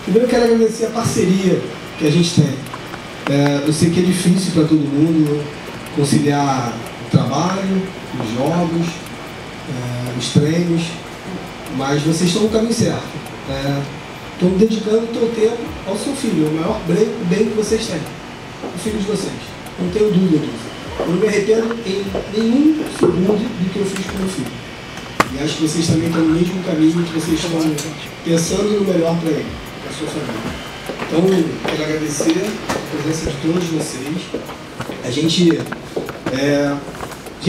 Primeiro eu quero agradecer a parceria que a gente tem. Eu sei que é difícil para todo mundo conciliar o trabalho, os jogos, os treinos, mas vocês estão no caminho certo. Estão dedicando o seu tempo ao seu filho, o maior bem que vocês têm, o filho de vocês. Não tenho dúvida disso. Eu não me arrependo em nenhum segundo do que eu fiz com o meu filho. E acho que vocês também estão no mesmo caminho, que vocês estão pensando no melhor para ele, para a sua família. Então, quero agradecer a presença de todos vocês. A gente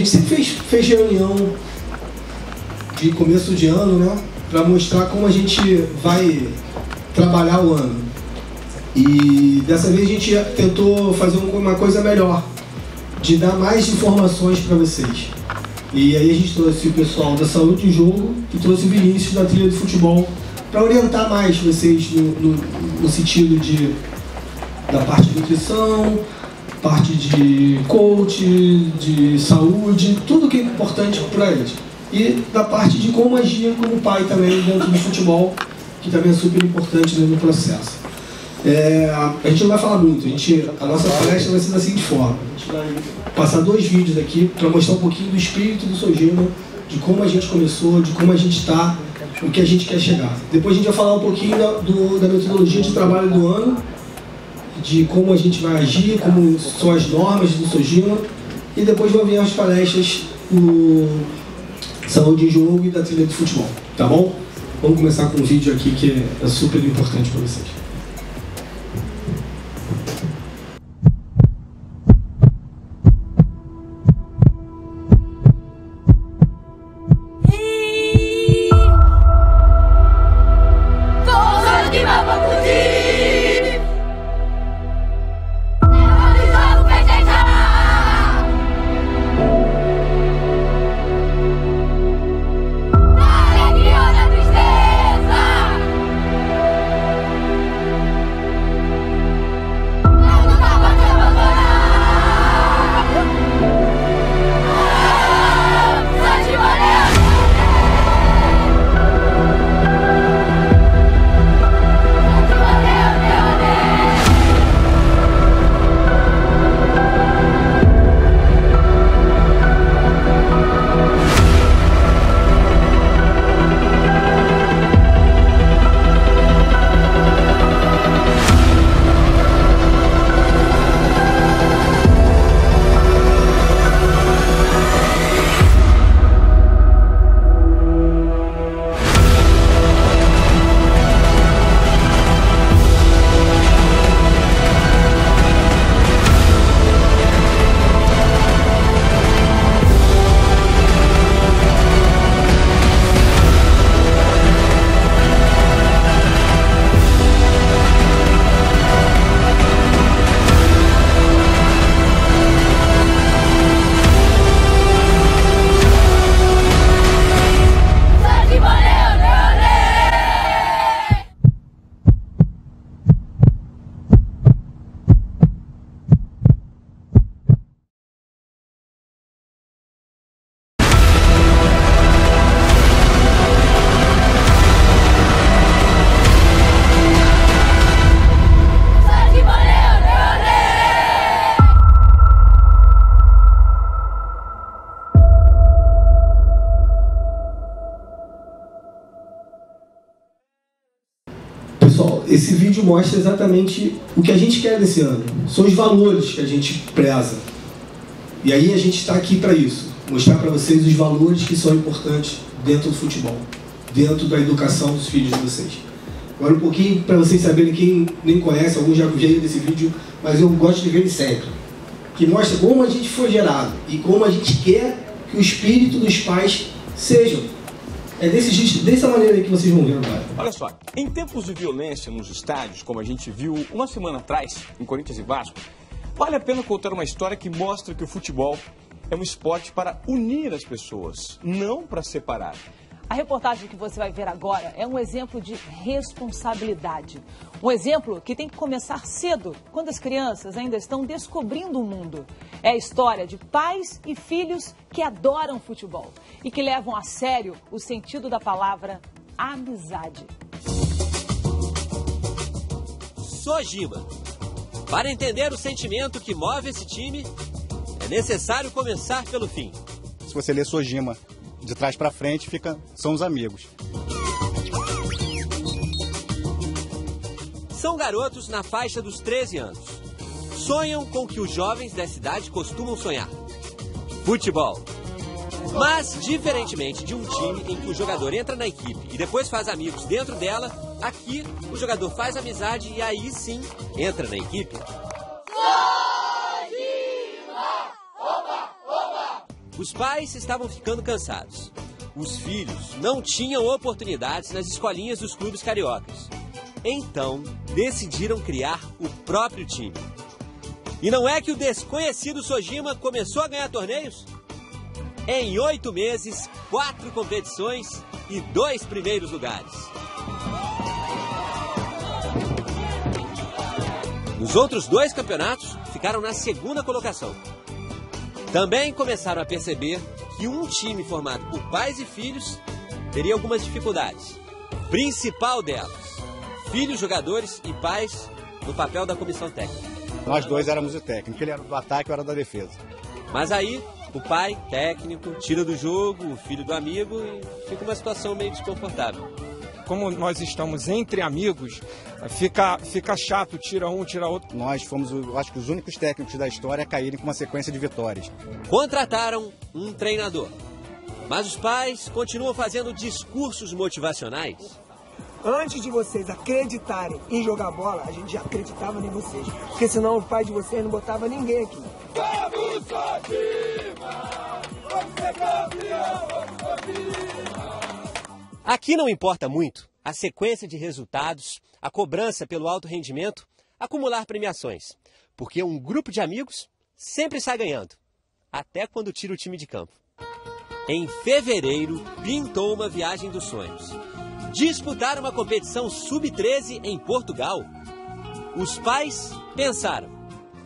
sempre fez reunião de começo de ano, né, para mostrar como a gente vai trabalhar o ano. E dessa vez a gente tentou fazer uma coisa melhor, de dar mais informações para vocês. E aí a gente trouxe o pessoal da saúde de jogo e trouxe o Vinícius da trilha de futebol para orientar mais vocês no sentido da parte de nutrição, parte de coach, de saúde, tudo que é importante para eles. E da parte de como agir como pai também dentro do futebol, que também é super importante no processo. A gente não vai falar muito, a nossa palestra vai ser da seguinte forma: a gente vai passar 2 vídeos aqui para mostrar um pouquinho do espírito do Sojima, de como a gente começou, de como a gente está, o que a gente quer chegar. Depois a gente vai falar um pouquinho da metodologia de trabalho do ano, de como a gente vai agir, como são as normas do Sojima, e depois vão vir as palestras do saúde de jogo e da trilha de futebol, tá bom? Vamos começar com um vídeo aqui que é super importante para vocês. Pessoal, esse vídeo mostra exatamente o que a gente quer desse ano. São os valores que a gente preza. E aí a gente está aqui para isso. Mostrar para vocês os valores que são importantes dentro do futebol. Dentro da educação dos filhos de vocês. Agora um pouquinho para vocês saberem, quem nem conhece, alguns já viram desse vídeo, mas eu gosto de ver ele sempre. Que mostra como a gente foi gerado e como a gente quer que o espírito dos pais sejam. É dessa maneira aí que vocês vão ver agora. Olha só, em tempos de violência nos estádios, como a gente viu uma semana atrás, em Corinthians e Vasco, vale a pena contar uma história que mostra que o futebol é um esporte para unir as pessoas, não para separar. A reportagem que você vai ver agora é um exemplo de responsabilidade. Um exemplo que tem que começar cedo, quando as crianças ainda estão descobrindo o mundo. É a história de pais e filhos que adoram futebol e que levam a sério o sentido da palavra amizade. Sojima. Para entender o sentimento que move esse time, é necessário começar pelo fim. Se você lê Sojima de trás para frente, são os amigos. São garotos na faixa dos 13 anos. Sonham com o que os jovens da cidade costumam sonhar: futebol. Mas, diferentemente de um time em que o jogador entra na equipe e depois faz amigos dentro dela, aqui o jogador faz amizade e aí sim entra na equipe. Os pais estavam ficando cansados. Os filhos não tinham oportunidades nas escolinhas dos clubes cariocas. Então, decidiram criar o próprio time. E não é que o desconhecido Sojima começou a ganhar torneios? Em 8 meses, 4 competições e 2 primeiros lugares. Nos outros 2 campeonatos, ficaram na segunda colocação. Também começaram a perceber que um time formado por pais e filhos teria algumas dificuldades. Principal delas: filhos, jogadores e pais no papel da comissão técnica. Nós dois éramos o técnico, ele era do ataque, eu era da defesa. Mas aí, o pai, técnico, tira do jogo o filho do amigo e fica uma situação meio desconfortável. Como nós estamos entre amigos, fica chato, tira um, tira outro. Nós fomos, acho que os únicos técnicos da história a caírem com uma sequência de vitórias. Contrataram um treinador, mas os pais continuam fazendo discursos motivacionais. Antes de vocês acreditarem em jogar bola, a gente já acreditava em vocês. Porque senão o pai de vocês não botava ninguém aqui. Vamos, Sojima! Vamos ser campeão! Aqui não importa muito a sequência de resultados, a cobrança pelo alto rendimento, acumular premiações. Porque um grupo de amigos sempre sai ganhando, até quando tira o time de campo. Em fevereiro, pintou uma viagem dos sonhos. Disputar uma competição sub-13 em Portugal. Os pais pensaram: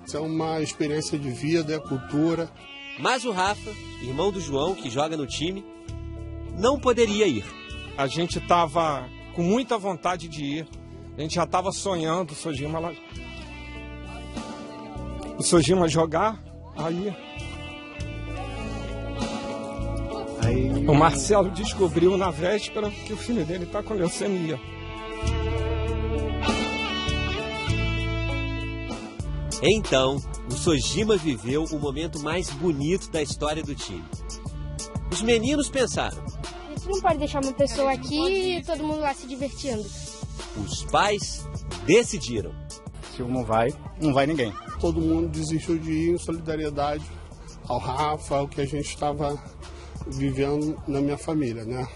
isso é uma experiência de vida, é cultura. Mas o Rafa, irmão do João, que joga no time, não poderia ir. A gente estava com muita vontade de ir. A gente já estava sonhando o Sojima jogar. Aí o Marcelo descobriu na véspera que o filho dele está com leucemia. Então, o Sojima viveu o momento mais bonito da história do time. Os meninos pensaram: a gente não pode deixar uma pessoa aqui e todo mundo lá se divertindo. Os pais decidiram: se um não vai ninguém. Todo mundo desistiu de ir em solidariedade ao Rafa, ao que a gente estava vivendo na minha família, né?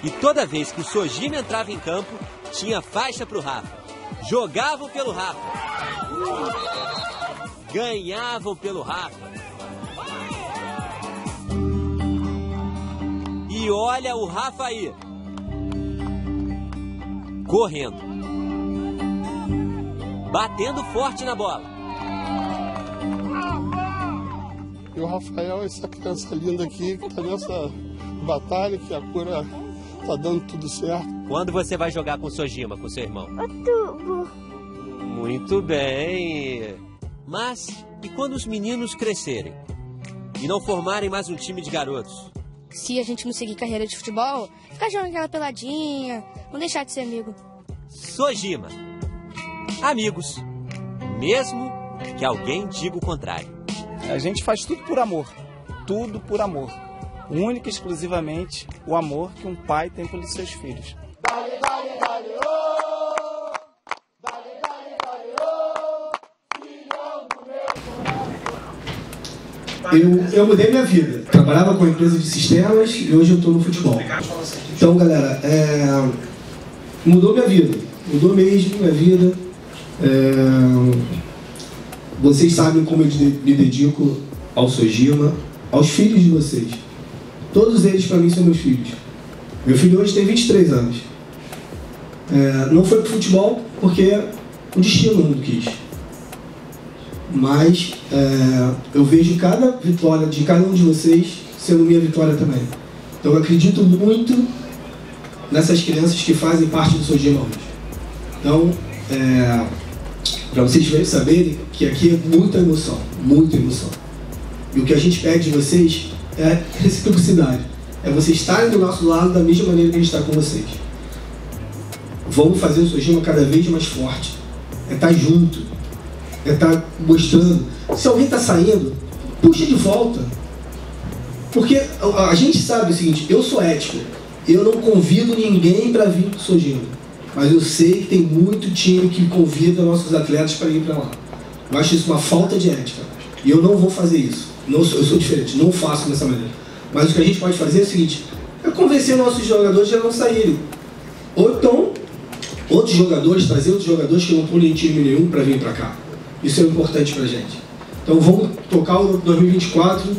E toda vez que o Sojima entrava em campo, tinha faixa pro Rafa. Jogavam pelo Rafa. Ganhavam pelo Rafa. E olha o Rafa aí, correndo, batendo forte na bola. E o Rafael, essa criança linda aqui, que está nessa batalha, que a cura está dando tudo certo. Quando você vai jogar com o Sojima, com seu irmão? Outubro. Muito bem. Mas e quando os meninos crescerem e não formarem mais um time de garotos? Se a gente não seguir carreira de futebol, ficar jogando aquela peladinha, não deixar de ser amigo. Sojima. Amigos, mesmo que alguém diga o contrário. A gente faz tudo por amor. Tudo por amor. Única e exclusivamente o amor que um pai tem pelos seus filhos. Dale, dale, dale, oh! Dale, dale, dale, oh! Filhão do meu... Eu mudei minha vida. Trabalhava com empresa de sistemas e hoje eu estou no futebol. Então, galera, mudou minha vida. Mudou mesmo minha vida. Vocês sabem como eu me dedico ao Sojima, aos filhos de vocês. Todos eles, para mim, são meus filhos. Meu filho hoje tem 23 anos. Não foi pro futebol porque o destino não quis. Mas eu vejo cada vitória de cada um de vocês sendo minha vitória também. Então eu acredito muito nessas crianças que fazem parte do Sojima hoje. Então, para vocês saberem que aqui é muita emoção, muita emoção. E o que a gente pede de vocês é reciprocidade. É vocês estarem do nosso lado da mesma maneira que a gente está com vocês. Vamos fazer o Sojima cada vez mais forte. É estar junto. É estar mostrando. Se alguém está saindo, puxa de volta. Porque a gente sabe o seguinte, eu sou ético. Eu não convido ninguém para vir para o Sojima. Mas eu sei que tem muito time que convida nossos atletas para ir para lá. Eu acho isso uma falta de ética. E eu não vou fazer isso. Eu sou diferente, não faço dessa maneira. Mas o que a gente pode fazer é o seguinte, é convencer nossos jogadores a não saírem. Ou então, trazer outros jogadores que não estão em time nenhum para vir para cá. Isso é importante para a gente. Então vamos tocar o 2024,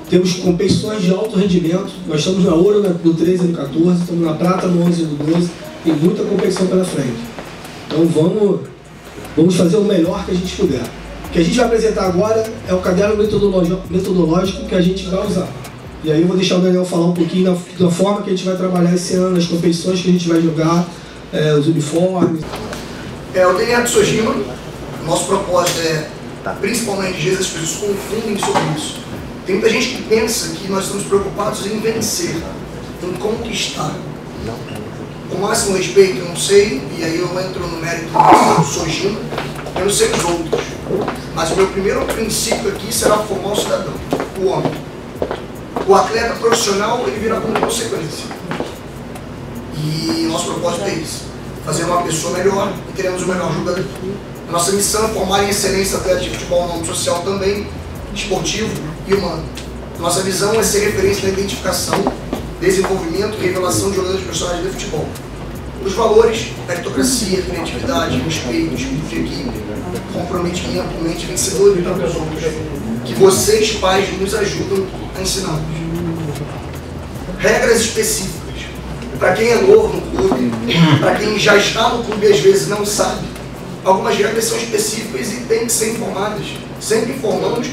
temos competições de alto rendimento, nós estamos na ouro no 13 e no 14, estamos na prata no 11 e no 12, tem muita competição pela frente. Então vamos fazer o melhor que a gente puder. O que a gente vai apresentar agora é o caderno metodológico que a gente vai usar. E aí eu vou deixar o Daniel falar um pouquinho da forma que a gente vai trabalhar esse ano, as competições que a gente vai jogar, os uniformes. O DNA do Sojima, nosso propósito principalmente, às vezes as pessoas confundem sobre isso. Tem muita gente que pensa que nós estamos preocupados em vencer, em conquistar. Com o máximo respeito, eu não sei, e aí eu entro no mérito do Sojima, eu não sei os outros. Mas o meu primeiro princípio aqui será formar o cidadão, o homem. O atleta profissional, ele virá como consequência. E nosso propósito é isso, fazer uma pessoa melhor e teremos o melhor jogador. A nossa missão é formar em excelência atletas de futebol no âmbito social também, esportivo e humano. Nossa visão é ser referência na identificação, desenvolvimento e revelação de jogadores profissionais de futebol. Os valores, meritocracia, criatividade, respeito, espírito de equipe, comprometimento, mente vencedora e tantos outros, que vocês, pais, nos ajudam a ensinar. Regras específicas. Para quem é novo no clube, para quem já está no clube e às vezes não sabe, algumas regras são específicas e têm que ser informadas. Sempre informamos.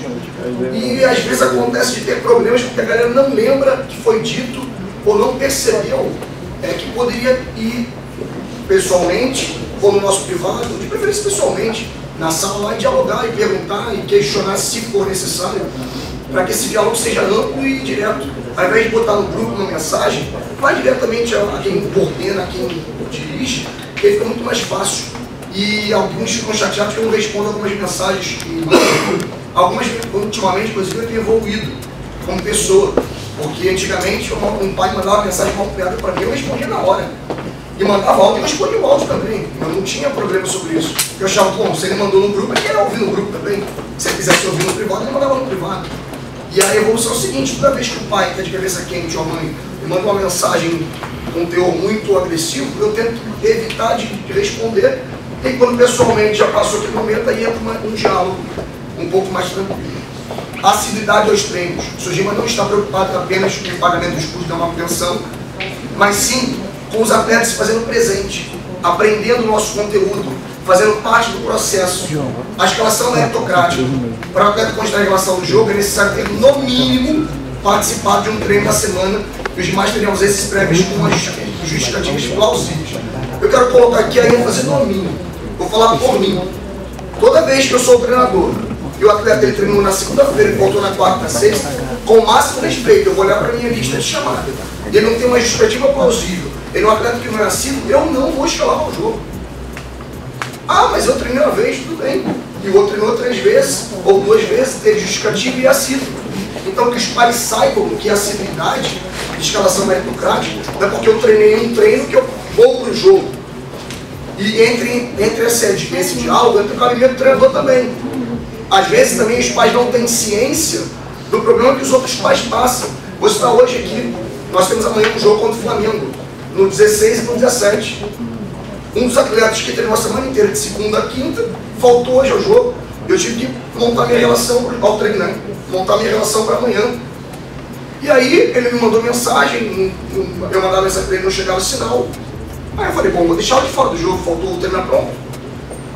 E às vezes acontece de ter problemas porque a galera não lembra que foi dito ou não percebeu que poderia ir pessoalmente ou no nosso privado, de preferência pessoalmente, na sala lá e dialogar e perguntar e questionar se for necessário, para que esse diálogo seja amplo e direto. Ao invés de botar no grupo uma mensagem, vai diretamente a quem coordena, a quem dirige, porque fica muito mais fácil. E alguns ficam chateados que eu não respondo algumas mensagens. Algumas, ultimamente, inclusive, eu tenho evoluído como pessoa. Porque antigamente um pai mandava uma mensagem mal criada para mim, eu respondia na hora. E mandava áudio e eu respondia o áudio também. Eu não tinha problema sobre isso. Eu achava, bom, se ele mandou no grupo, ele queria ouvir no grupo também. Se ele quisesse ouvir no privado, ele mandava no privado. E a evolução é o seguinte, toda vez que o pai está de cabeça quente ou a mãe me manda uma mensagem com um teor muito agressivo, eu tento evitar de responder. E quando pessoalmente já passou aquele momento, aí entra um diálogo um pouco mais tranquilo. Assiduidade aos treinos. O Sojima não está preocupado apenas com o pagamento dos custos da manutenção, mas sim com os atletas se fazendo presente, aprendendo o nosso conteúdo, fazendo parte do processo. A escalação meritocrática. Para o atleta constar a relação do jogo, é necessário ter, no mínimo, participado de um treino na semana, e os demais teriam esses prévios com as justificativas plausíveis. Eu quero colocar aqui a ênfase no mínimo. Vou falar por mim. Toda vez que eu sou o treinador e o atleta ele treinou na segunda-feira e voltou na quarta, na sexta, com o máximo respeito, eu vou olhar para a minha lista de chamada. Ele não tem uma justificativa plausível. Ele é um atleta que não é nascido, eu não vou escalar o jogo. Ah, mas eu treinei uma vez, tudo bem. E o outro treinou 3 vezes, ou 2 vezes, teve justificativa e é assíduo. Então que os pais saibam que a assiduidade de escalação meritocrática não é porque eu treinei um treino que eu vou para o jogo. E entre esse diálogo, entra o cabimento do treinador também. Às vezes também os pais não têm ciência do problema que os outros pais passam. Vou citar hoje aqui, nós temos amanhã um jogo contra o Flamengo, no 16 e no 17. Um dos atletas que treinou a semana inteira, de segunda a quinta, faltou hoje ao jogo. Eu tive que montar minha relação ao treino, né? Montar minha relação para amanhã. E aí ele me mandou mensagem, eu mandava mensagem para ele, não chegava o sinal. Aí eu falei, bom, vou deixar ele fora do jogo, faltou o treino pronto.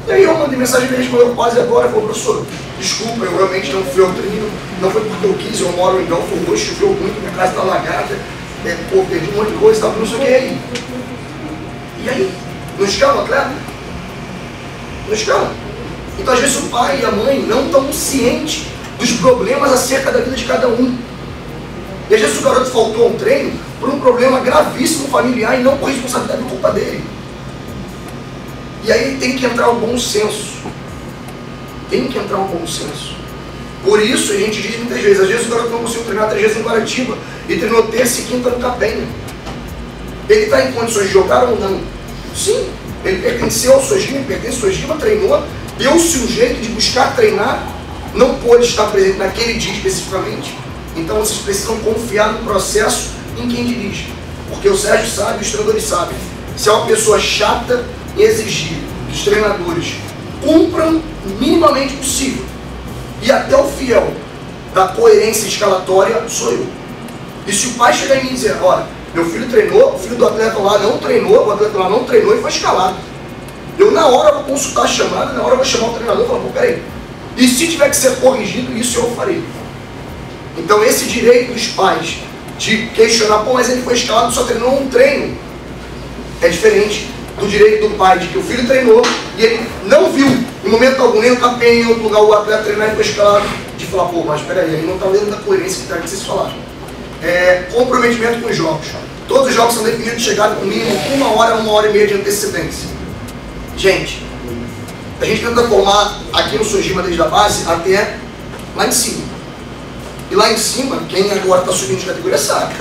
E aí eu mandei mensagem para ele, respondeu quase agora, falou, professor, desculpa, eu realmente não fui ao treino, não foi porque eu quis, eu moro em Belfort Roxo, choveu muito, minha casa está alagada, perdi um monte de coisa, não sei o que aí. E aí, não escala o atleta? Não escala. Então, às vezes, o pai e a mãe não estão cientes dos problemas acerca da vida de cada um. E às vezes o garoto faltou a um treino por um problema gravíssimo familiar e não por responsabilidade e culpa dele. E aí tem que entrar o bom senso. Tem que entrar o bom senso. Por isso a gente diz muitas vezes, às vezes o garoto não conseguiu treinar 3 vezes em Guaratiba e treinou terça e quinta no Capenha. Ele está em condições de jogar ou não? Sim, ele pertenceu ao Sojima, pertence ao Sojima, treinou, deu-se um jeito de buscar treinar, não pôde estar presente naquele dia especificamente. Então vocês precisam confiar no processo em quem dirige. Porque o Sérgio sabe, os treinadores sabem. Se é uma pessoa chata em exigir que os treinadores cumpram o minimamente possível, e até o fiel da coerência escalatória sou eu. E se o pai chegar em mim e dizer, olha, meu filho treinou, o filho do atleta lá não treinou, o atleta lá não treinou e foi escalado. Eu na hora vou consultar a chamada, na hora eu vou chamar o treinador e falar, pô, peraí. E se tiver que ser corrigido, isso eu farei. Então esse direito dos pais de questionar, pô, mas ele foi escalado, só treinou um treino, é diferente do direito do pai de que o filho treinou e ele não viu em momento algum nem no Capenha, em outro lugar o atleta treinar e foi escalado, de falar, pô, mas peraí, aí não está dentro da coerência que vocês falaram. Comprometimento com os jogos. Todos os jogos são definidos de chegada com mínimo 1 hora, 1h30 de antecedência. Gente, a gente tenta formar aqui no Sojima desde a base até lá em cima. E lá em cima, quem agora está subindo de categoria sabe.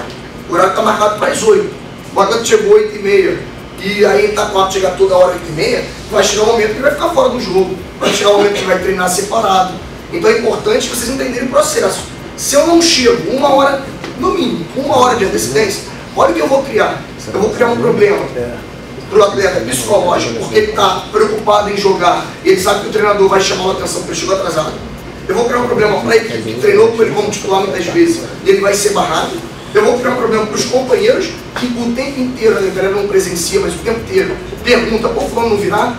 O horário está marcado para as 8. O atleta chegou 8h30 e aí está 4, chegar toda hora 8h30, vai chegar um momento que ele vai ficar fora do jogo. Vai chegar um momento que ele vai treinar separado. Então é importante vocês entenderem o processo. Se eu não chego 1 hora, no mínimo, 1 hora de antecedência, olha o que eu vou criar. Eu vou criar um problema para o atleta psicológico, porque ele está preocupado em jogar e ele sabe que o treinador vai chamar a atenção porque ele chegou atrasado. Eu vou criar um problema para a equipe que treinou com ele como titular muitas vezes e ele vai ser barrado. Eu vou criar um problema para os companheiros que o tempo inteiro, a galera não presencia, mas o tempo inteiro pergunta, pô, fulano não virá?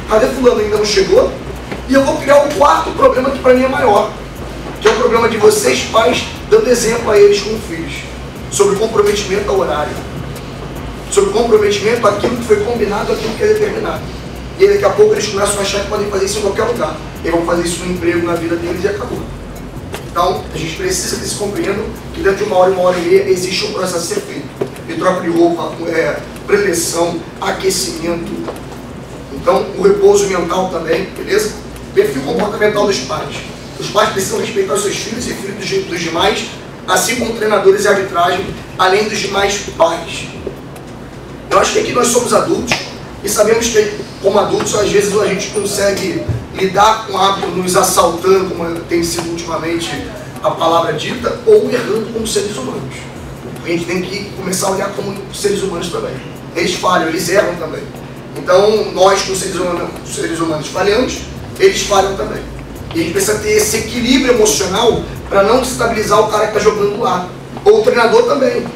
Cadê fulano, ainda não chegou? E eu vou criar um quarto problema que para mim é maior, que é o problema de vocês pais dando exemplo a eles como filhos, sobre comprometimento ao horário, sobre comprometimento àquilo que foi combinado, àquilo que é determinado. E aí, daqui a pouco eles começam a achar que podem fazer isso em qualquer lugar. E vão fazer isso no emprego, na vida deles e acabou. Então, a gente precisa que eles compreendam que dentro de 1 hora, 1h30 existe um processo a ser feito. De troca de roupa, preleção, aquecimento. Então, o repouso mental também, beleza? Perfil comportamental dos pais. Os pais precisam respeitar os seus filhos e filhos dos demais, assim como treinadores e arbitragem, além dos demais pais. Eu acho que aqui nós somos adultos e sabemos que, como adultos, às vezes a gente consegue lidar com o hábito nos assaltando, como tem sido ultimamente a palavra dita, ou errando como seres humanos. A gente tem que começar a olhar como seres humanos também. Eles falham, eles erram também. Então, nós, como seres humanos, falhamos, eles falham também. E a gente precisa ter esse equilíbrio emocional para não desestabilizar o cara que está jogando lá. Ou o treinador também.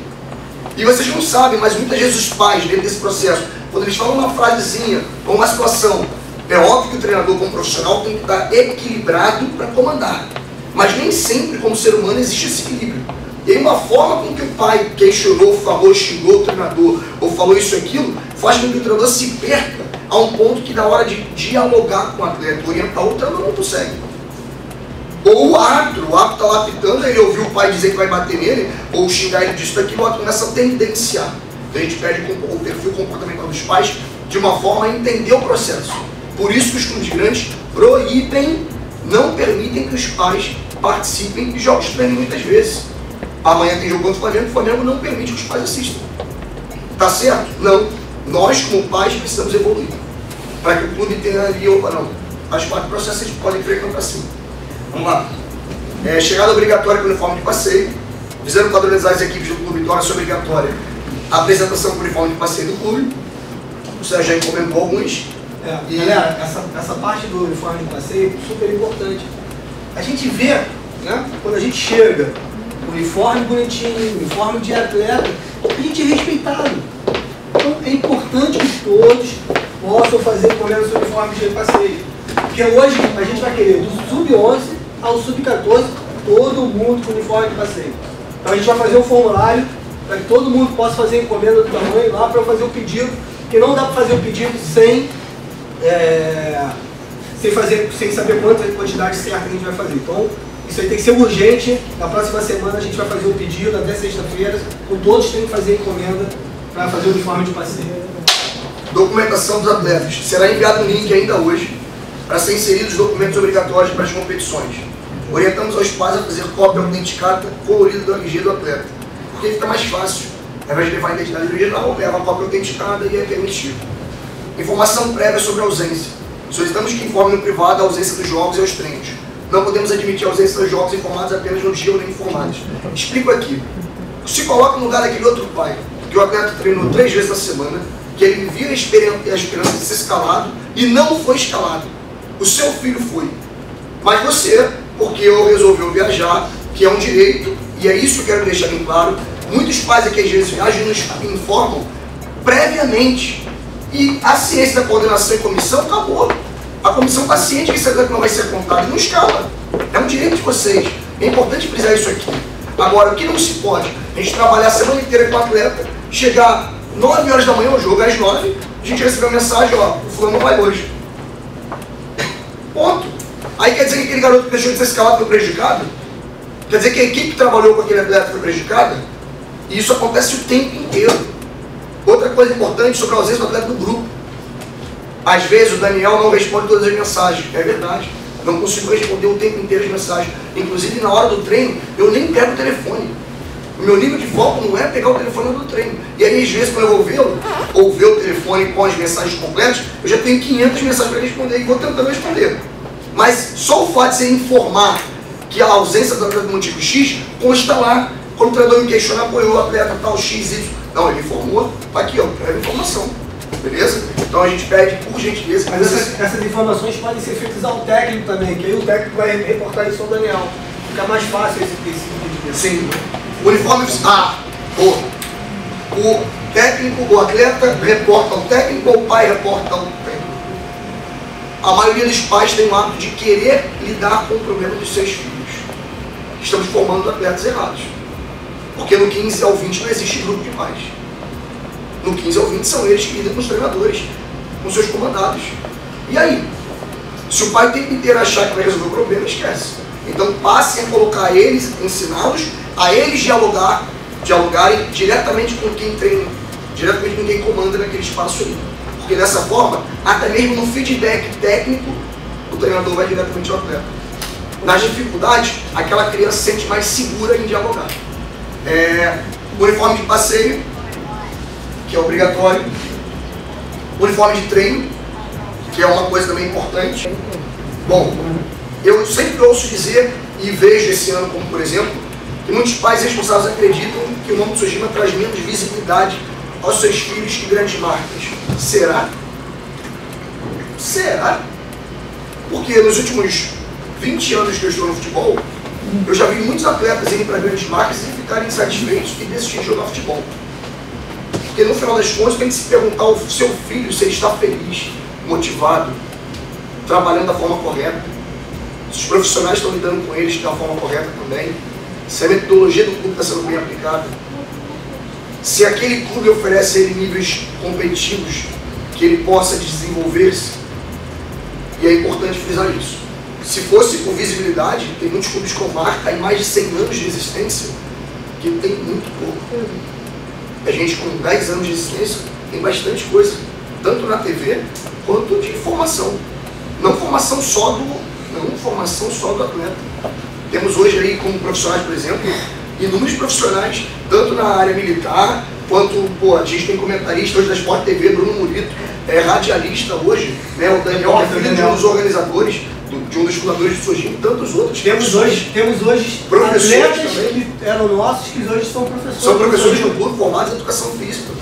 E vocês não sabem, mas muitas vezes os pais, dentro desse processo, quando eles falam uma frasezinha ou uma situação, é óbvio que o treinador como profissional tem que estar equilibrado para comandar. Mas nem sempre, como ser humano, existe esse equilíbrio. E aí uma forma com que o pai questionou, falou, xingou o treinador, ou falou isso e aquilo, faz com que o treinador se perca a um ponto que na hora de dialogar com o atleta, orientar o treinador não consegue. Ou o árbitro está lá apitando, ele ouviu o pai dizer que vai bater nele, ou xingar ele disso daqui, o árbitro começa a tendenciar. Então a gente pede o perfil comportamental dos pais de uma forma a entender o processo. Por isso que os clubes grandes proíbem, não permitem que os pais participem de jogos de treino muitas vezes. Amanhã tem jogo contra o Flamengo não permite que os pais assistam. Tá certo? Não. Nós, como pais, precisamos evoluir. Para que o clube tenha ali, opa, não. Faz parte do processo, a gente pode frequentar para cima. Vamos lá. Chegada obrigatória com uniforme de passeio. Visando padronizar as equipes do clube, torna-se obrigatória a apresentação com uniforme de passeio do clube. O Sérgio já comentou alguns. Galera, essa parte do uniforme de passeio é super importante. A gente vê, né, quando a gente chega, uniforme bonitinho, uniforme de atleta, a gente é respeitado. Então é importante que todos possam fazer com menos uniforme de passeio. Porque hoje a gente vai querer do sub-11 ao sub-14 todo mundo com uniforme de passeio. Então a gente vai fazer um formulário para que todo mundo possa fazer encomenda do tamanho lá para fazer o pedido, porque não dá para fazer o pedido sem sem saber quanta quantidade certa a gente vai fazer. Então, isso aí tem que ser urgente. Na próxima semana a gente vai fazer o pedido até sexta-feira. Todos têm que fazer encomenda para fazer o uniforme de passeio. Documentação dos atletas. Será enviado um link ainda hoje para ser inseridos os documentos obrigatórios para as competições. Orientamos aos pais a fazer cópia autenticada colorida do RG do atleta, porque fica mais fácil. Ao invés de levar a identidade original, leva a cópia autenticada e é permitido. Informação prévia sobre a ausência. Solicitamos que informe no privado a ausência dos jogos e aos treinos. Não podemos admitir a ausência dos jogos informados apenas no dia ou nem informados. Explico aqui. Se coloca no lugar daquele outro pai, que o atleta treinou 3 vezes na semana, que ele vivia a esperança de ser escalado e não foi escalado. O seu filho foi. Mas você, porque resolveu viajar, que é um direito, e é isso que eu quero deixar bem claro, muitos pais aqui às vezes viajam e nos informam previamente. E a ciência da coordenação e comissão acabou. A comissão está ciente que esse atleta não vai ser contado e não escala. É um direito de vocês. É importante frisar isso aqui. Agora, o que não se pode? A gente trabalhar a semana inteira com o atleta, chegar 9 horas da manhã, o jogo às 9, a gente recebeu a mensagem, ó, o fulano não vai hoje. Ponto. Aí quer dizer que aquele garoto que deixou de ser escalado foi prejudicado? Quer dizer que a equipe que trabalhou com aquele atleta foi prejudicada? E isso acontece o tempo inteiro. Outra coisa importante sobre a ausência do atleta do grupo. Às vezes o Daniel não responde todas as mensagens. É verdade. Não consigo responder o tempo inteiro as mensagens. Inclusive na hora do treino, eu nem pego o telefone. O meu nível de foco não é pegar o telefone do treino. E aí às vezes quando eu vou vê-lo, ou ver o telefone com as mensagens completas, eu já tenho 500 mensagens para responder e vou tentando responder. Mas só o fato de você informar que a ausência do atleta do motivo X consta lá. Quando o treinador me questiona, apoiou o atleta tal X, Y. Não, ele informou, tá aqui, ó, é a informação. Beleza? Então a gente pede por gentileza. Mas essas informações podem ser feitas ao técnico também, que aí o técnico vai reportar isso ao Daniel. Fica mais fácil esse tipo de... Sim. Uniforme. O técnico, o atleta reporta ao técnico ou o pai reporta ao técnico? A maioria dos pais tem o hábito de querer lidar com o problema dos seus filhos. Estamos formando atletas errados. Porque no 15 ao 20 não existe grupo de pais. No 15 ao 20 são eles que lidam com os treinadores, com seus comandados. E aí? Se o pai o tempo inteiro achar que vai resolver o problema, esquece. Então passem a colocar eles, ensiná-los a eles dialogarem diretamente com quem treina, diretamente com quem comanda naquele espaço ali. Porque dessa forma, até mesmo no feedback técnico, o treinador vai diretamente ao atleta. Nas dificuldades, aquela criança se sente mais segura em dialogar. Uniforme de passeio, que é obrigatório. Uniforme de treino, que é uma coisa também importante. Bom, eu sempre ouço dizer, e vejo esse ano como por exemplo, que muitos pais responsáveis acreditam que o nome do Sojima traz menos visibilidade aos seus filhos que grandes marcas. Será? Será? Porque nos últimos 20 anos que eu estou no futebol, eu já vi muitos atletas irem para grandes marcas e ficarem insatisfeitos e desistir de jogar futebol. Porque no final das contas tem que se perguntar ao seu filho se ele está feliz, motivado, trabalhando da forma correta, se os profissionais estão lidando com eles da forma correta também, se a metodologia do clube está sendo bem aplicada, se aquele clube oferece a ele níveis competitivos que ele possa desenvolver-se. E é importante frisar isso. Se fosse por visibilidade, tem muitos clubes com marca e mais de 100 anos de existência que tem muito pouco. A gente com 10 anos de existência tem bastante coisa, tanto na TV quanto de formação. Não formação só do atleta. Temos hoje aí como profissionais, por exemplo, inúmeros profissionais, tanto na área militar, quanto, a gente tem comentarista hoje da Sport TV, Bruno Murito, radialista hoje, né, o Daniel, que é filho de um dos organizadores, de um dos fundadores do Sojima, e tantos outros. Temos hoje atletas que eram nossos, que hoje são professores. São professores do clube formados em educação física.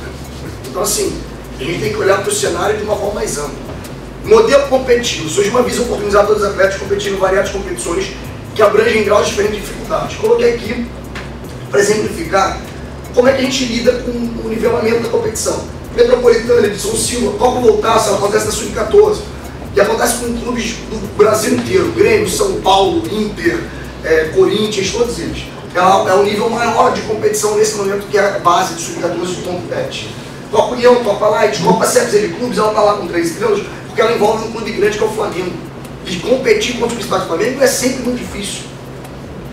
Então assim, a gente tem que olhar para o cenário de uma forma mais ampla. Modelo competitivo. O Sojima visa oportunizar todos os atletas competirem em variadas competições que abrangem graus diferentes de dificuldade. Coloquei aqui para exemplificar como é que a gente lida com o nivelamento da competição. Metropolitana, de São Silva, Copa Voltaça, acontece na Sub-14, que acontece com clubes do Brasil inteiro, Grêmio, São Paulo, Inter, Corinthians, todos eles. É o nível maior de competição nesse momento, que é a base de Sub-14 do compete. Copa União, Copa Light, Copa Ceps Clubes, ela está lá com 3 estrelas, porque ela envolve um clube grande que é o Flamengo. E competir contra o principal do Flamengo é sempre muito difícil.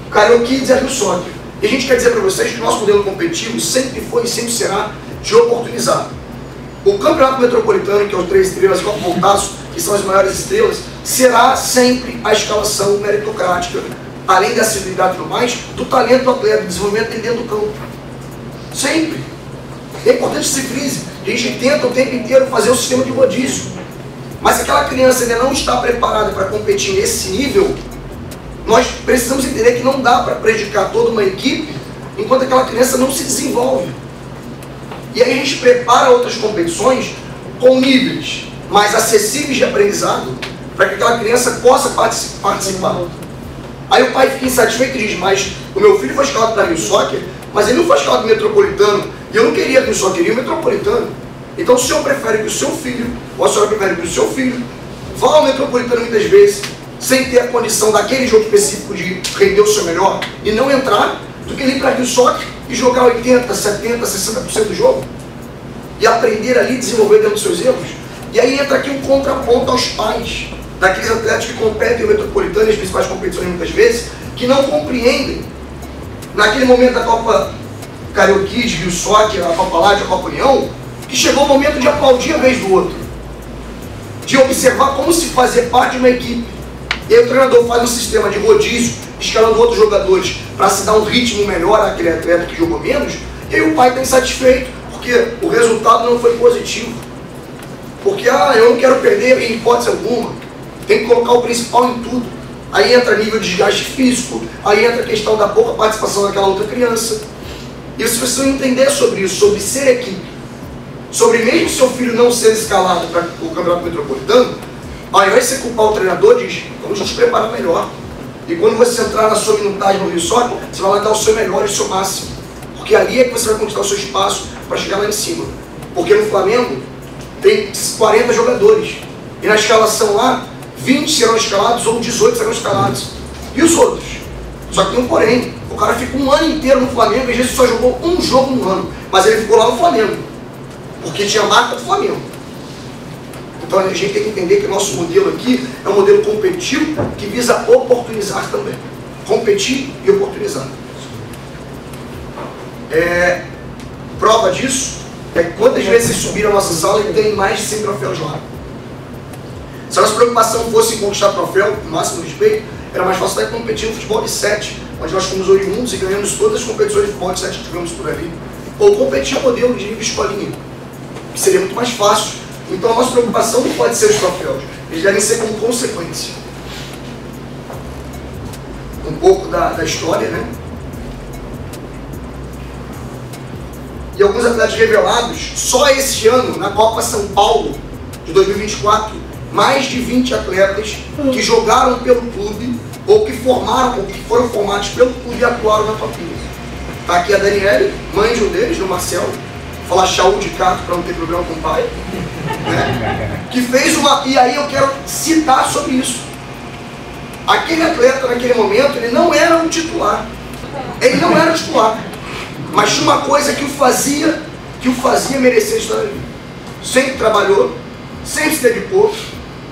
O Carioca Kids é Rio Soccer. E a gente quer dizer para vocês que o nosso modelo competitivo sempre foi e sempre será de oportunizar. O Campeonato Metropolitano, que é os 3 estrelas, e o Copa Voltaço, que são as maiores estrelas, será sempre a escalação meritocrática, além da assiduidade e tudo mais, do talento do atleta, do desenvolvimento dentro do campo. Sempre. É importante que se frise. A gente tenta o tempo inteiro fazer o sistema de rodízio. Mas se aquela criança ainda não está preparada para competir nesse nível, nós precisamos entender que não dá para prejudicar toda uma equipe enquanto aquela criança não se desenvolve. E aí a gente prepara outras competições com níveis mais acessíveis de aprendizado para que aquela criança possa participar. Aí o pai fica insatisfeito e diz, mas o meu filho foi escalado para Rio Soccer, mas ele não foi escalado no Metropolitano, e eu não queria Rio Soccer, eu queria o Metropolitano. Então o senhor prefere que o seu filho, ou a senhora prefere que o seu filho, vá ao Metropolitano muitas vezes, sem ter a condição daquele jogo específico de render o seu melhor, e não entrar, do que ir para Rio Soccer e jogar 80%, 70%, 60% do jogo, e aprender ali, desenvolver dentro dos seus erros. E aí entra aqui um contraponto aos pais, daqueles atletas que competem no Metropolitano e as principais competições muitas vezes, que não compreendem, naquele momento da Copa Carioca Kids, Rio Soccer, a Copa Ládio, a Copa União, que chegou o momento de aplaudir a vez do outro, de observar como se fazer parte de uma equipe. E aí o treinador faz um sistema de rodízio, escalando outros jogadores, para se dar um ritmo melhor àquele atleta que jogou menos, e aí o pai está insatisfeito, porque o resultado não foi positivo. Porque, eu não quero perder em hipótese alguma, tem que colocar o principal em tudo. Aí entra nível de desgaste físico, aí entra a questão da pouca participação daquela outra criança. E vocês precisam entender sobre isso, sobre ser equipe. Sobre mesmo seu filho não ser escalado para o Campeonato Metropolitano, ao invés de você culpar o treinador, diz, vamos nos preparar melhor. E quando você entrar na sua minutagem no Rio Soccer, você vai lá dar o seu melhor e o seu máximo. Porque ali é que você vai conquistar o seu espaço para chegar lá em cima. Porque no Flamengo tem 40 jogadores. E na escalação lá, 20 serão escalados ou 18 serão escalados. E os outros? Só que tem um porém. O cara fica um ano inteiro no Flamengo e às vezes só jogou um jogo no ano. Mas ele ficou lá no Flamengo. Porque tinha a marca do Flamengo. Então a gente tem que entender que o nosso modelo aqui é um modelo competitivo que visa oportunizar também. Competir e oportunizar. Prova disso é que quantas vezes vocês subiram a nossa sala e tem mais de 100 troféus lá. Se a nossa preocupação fosse em conquistar troféu, com o máximo respeito, era mais fácil estar competindo no futebol de 7, onde nós fomos oriundos e ganhamos todas as competições de futebol de 7 que tivemos por ali. Ou competir a modelo de nível escolinha, que seria muito mais fácil. Então a nossa preocupação não pode ser os troféus, eles devem ser como consequência. Um pouco da história, né? E alguns atletas revelados, só este ano, na Copa São Paulo de 2024, mais de 20 atletas que jogaram pelo clube, ou que formaram, ou que foram formados pelo clube e atuaram na Copinha. Está aqui a Daniele, mãe de um deles, do Marcelo, falar Shaul de Cato para não ter problema com o pai, né? Que fez uma... E aí eu quero citar sobre isso. Aquele atleta, naquele momento, ele não era um titular. Ele não era titular. Mas tinha uma coisa que o fazia merecer estar ali. Sempre trabalhou, sempre se dedicou,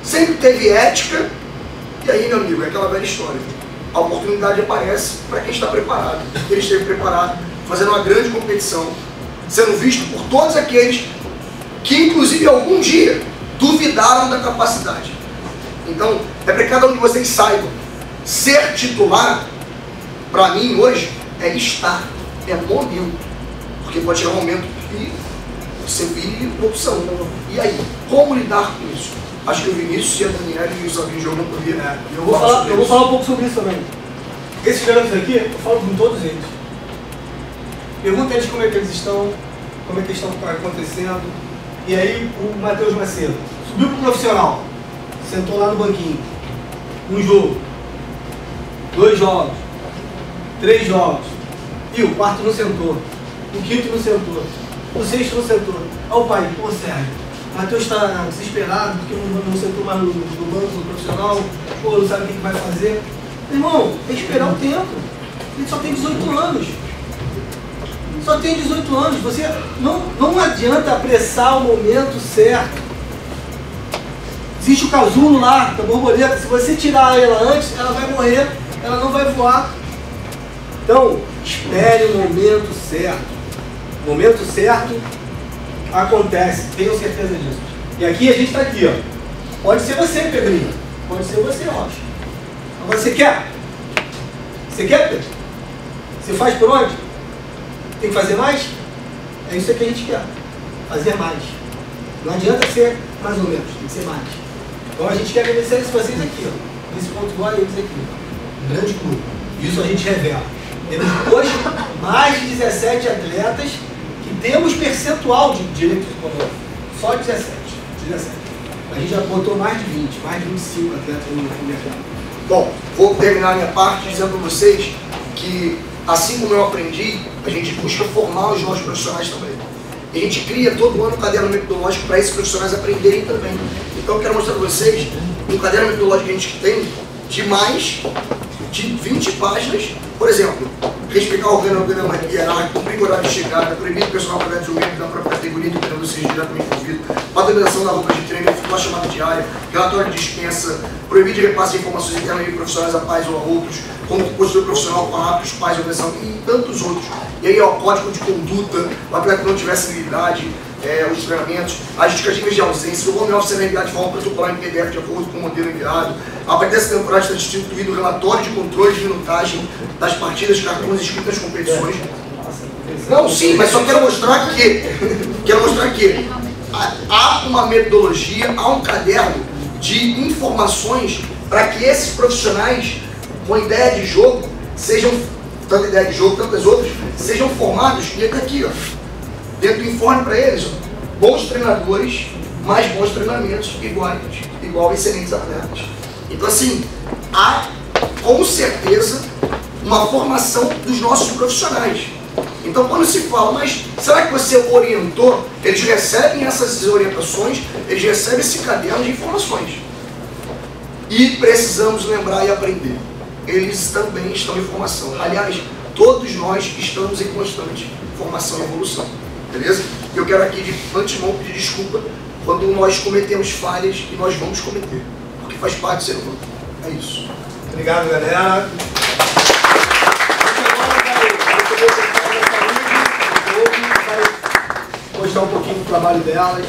sempre teve ética. E aí, meu amigo, é aquela velha história. A oportunidade aparece para quem está preparado. Ele esteve preparado, fazendo uma grande competição, sendo visto por todos aqueles que, inclusive, algum dia duvidaram da capacidade. Então, é para cada um de vocês saibam, ser titular, para mim, hoje, é estar, é momento. Porque pode chegar um momento que você vire opção. E aí, como lidar com isso? Acho que o Vinícius e a Daniela e o Sabinho jogam por vir. Eu vou falar um pouco sobre isso também. Esses garotos aqui, eu falo com todos eles. Pergunta eles como é que eles estão, como é que estão acontecendo. E aí o Matheus Macedo subiu pro profissional, sentou lá no banquinho. Um jogo, 2 jogos, 3 jogos. E o quarto não sentou, o quinto não sentou, o sexto não sentou. Aí o pai, pô Sérgio, o Matheus está desesperado porque não sentou mais no banco do profissional, pô, não sabe o que vai fazer. Irmão, tem que esperar o tempo. Ele só tem 18 anos. Só tem 18 anos. Você não adianta apressar o momento certo. Existe o casulo lá, da borboleta. Se você tirar ela antes, ela vai morrer, ela não vai voar. Então, espere o momento certo. O momento certo acontece, tenho certeza disso. E aqui a gente está aqui, ó. Pode ser você, Pedrinho. Pode ser você, Rocha. Agora você quer? Você quer, Pedro? Você faz por onde? Tem que fazer mais? É isso que a gente quer. Fazer mais. Não adianta ser mais ou menos, tem que ser mais. Então a gente quer agradecer vocês aqui, ó. Nesse ponto igual a eles aqui. Um grande clube. Isso a gente revela. Temos hoje mais de 17 atletas que temos percentual de direitos econômicos. Só 17. A gente já botou mais de 20, mais de 25 atletas no mercado. Bom, vou terminar a minha parte dizendo para vocês que, assim como eu aprendi, a gente busca formar os nossos profissionais também. E a gente cria todo ano um caderno metodológico para esses profissionais aprenderem também. Então eu quero mostrar para vocês um caderno metodológico que a gente tem de mais de 20 páginas. Por exemplo, respeitar o organograma hierárquico, cumprir o horário de chegada, proibir o personal para dentro do membro da própria categoria, dependendo seja diretamente envolvido, padronização da roupa de treino, efetuar chamada diária, relatório de dispensa, proibir de repasse de informações internas de profissionais a pais ou a outros, como postura profissional com rápidos, pais, organização e tantos outros. E aí, ó, código de conduta, o atleta que não tiver civilidade, os treinamentos, as justificativas de ausência, o home office será enviado de forma protocolar em PDF de acordo com o modelo enviado. A partir dessa temporada está instituído o relatório de controle de minutagem das partidas, cartões inscritas nas competições. Não, sim, mas só quero mostrar que há uma metodologia, há um caderno de informações para que esses profissionais com ideia de jogo sejam, tanto ideia de jogo, tantas outras, sejam formados, e está aqui, ó, dentro do informe para eles, ó, bons treinadores, mais bons treinamentos, igual excelentes atletas. Então assim, há com certeza uma formação dos nossos profissionais. Então quando se fala, mas será que você orientou? Eles recebem essas orientações, eles recebem esse caderno de informações. E precisamos lembrar e aprender. Eles também estão em formação. Aliás, todos nós estamos em constante formação e evolução. Beleza? Eu quero aqui de antemão pedir desculpa quando nós cometemos falhas que nós vamos cometer. Porque faz parte do ser humano. É isso. Obrigado, galera. Vai mostrar um pouquinho do trabalho delas.